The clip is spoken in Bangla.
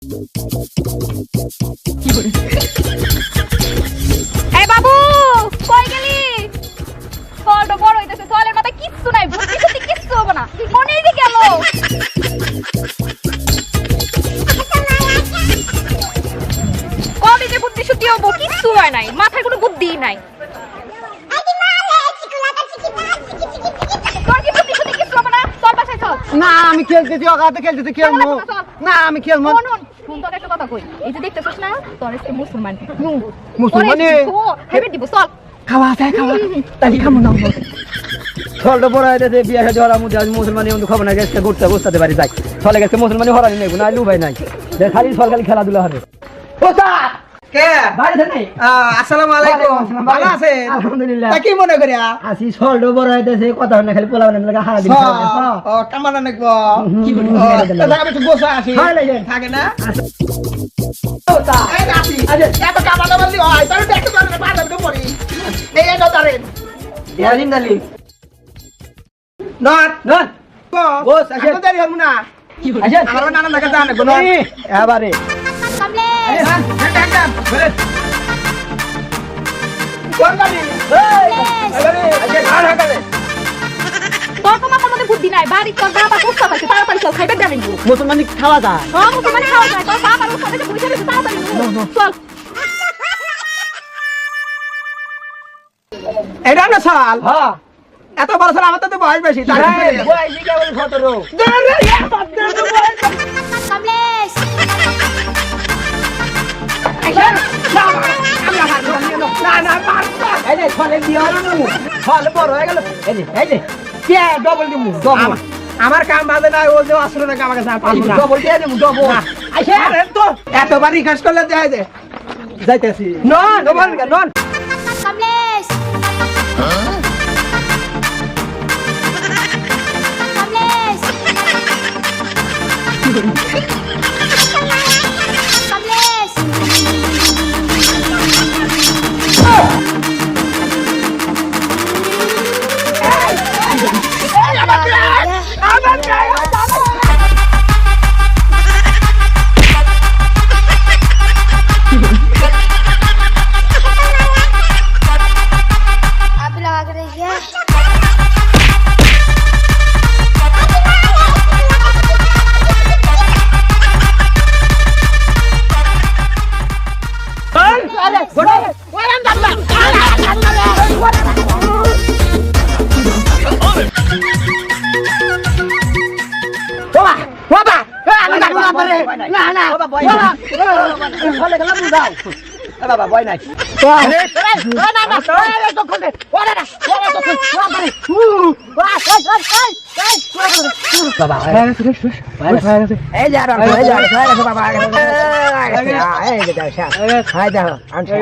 এই বাবু কই গেলি? ফলটা বড় হইতেছে, ফলের মাথায় কিচ্ছু নাই, বুদ্ধি শুদ্ধি কিচ্ছু হবে না, মনেই দি গেল। কবে যে বুদ্ধি শুদ্ধি হবো, কিচ্ছু হয় নাই, মাথায় কোনো বুদ্ধিই নাই। তোর কি বুদ্ধি শুদ্ধি কিচ্ছু হবে না? চল বাসায় চল। না আমি খেলতেছি, অগাতে খেলতেছি, খেলবো না, আমি খেলবো। শুন তোর একটা কথা কই, এই যে দেখতেছিস না, তোর একটা মুসলমান মুসলমানি হেবে দিব, চল খাওয়া যায়, খাওয়া তাই খামো না। ছলটা বড় হইতেছে, বিয়া শাদী হওয়ার মধ্যে আজ মুসলমানি অন্য খবর না, গেছে ঘুরতে বসতে পারি যাই, চলে গেছে মুসলমানি হরানি নেই, না লুবাই নাই, খালি সল খালি খেলাধুলা হবে। কে বাড়িতে নেই? আসসালামু আলাইকুম, ভালো আছেন? আলহামদুলিল্লাহ। তা কি মনে করিয়া আসি ছলটা বড় হইতেছে, কথা হয় না, খালি পোলা বানানোর লাগা হারা দিন ও কামানা নাকব কি বলি আমি তো বসে আছি থাকে না এই আসি এত কামানা বললি হয় তাহলে দেখতে পারবে বাজার তো পড়ি এই এত তারেন ইয়ারিন দালি নট নট বস, আসেন। এত দেরি হল না আসেন আমার নানা নাকি জানে কোন এবারে কোন গাড়ি আসেন আর হাকালে তোর তো মাথার মধ্যে বুদ্ধি নাই, বাড়ি তোর বাবা কুস্তা পাইছে, তাড়াতাড়ি চল, খাইবে দেবেন গো। মুসলমানি খাওয়া যায়। মুসলমান খাওয়া যায়, তোর বাবার উস্তাদ এসে বুঝে গেছে, তাড়াতাড়ি চল। এটা না সাল হ্যাঁ এত বড় সাল আমার তো বয়স বেশি তাই বয়সী কেবল 17। কামলেশ না না এই যে ফলে দিও নু ফল বড় হয়ে গেল, এই যে কে ডবল দিমু, ডবল আমার কাম বাজে না ও যে আসলে নাকি আমাকে যা পাবো না ডবল দিয়ে দিমু, ডবল আইছে আরে তো এতবার রিকোয়েস্ট করলে দেয় দে যাইতেছি নন ডবল নন কামলেশ কামলেশ কামলেশ अभी लगा के देखिए বাবা বাবা না না বাবা ফলে গেল বুঝাও বাবা ভয় নাই না না তো খোলে ওরে না ওরে তো বাবা এই যা রা এই যা বাবা এই যে দাও হাই দাও আনছা